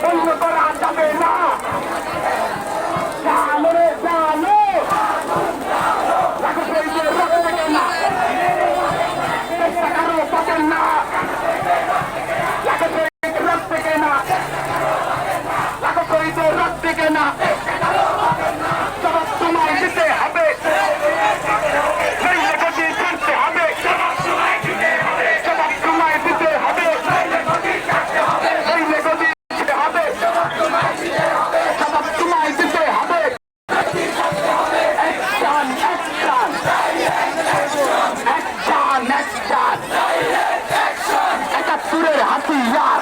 বন্ধ করা যাবে না। জানো জানো লাখো শহীদের রক্ত থেকে না চেষ্টা কারো পাবেন না। লাখো শহীদের রক্ত থেকে না, লাখো শহীদের রক্ত থেকে না, জবাব তোমায় দিতে হবে। নইলে গতি ছাড়তে হবে, জবাব তোমায় দিতে হবে। নইলে গতি দিতে হবে, জবাব তোমায় দিতে হবে। অ্যাকশন অ্যাকশন অ্যাকশন অ্যাকশন ৭১-এর হাতিয়ার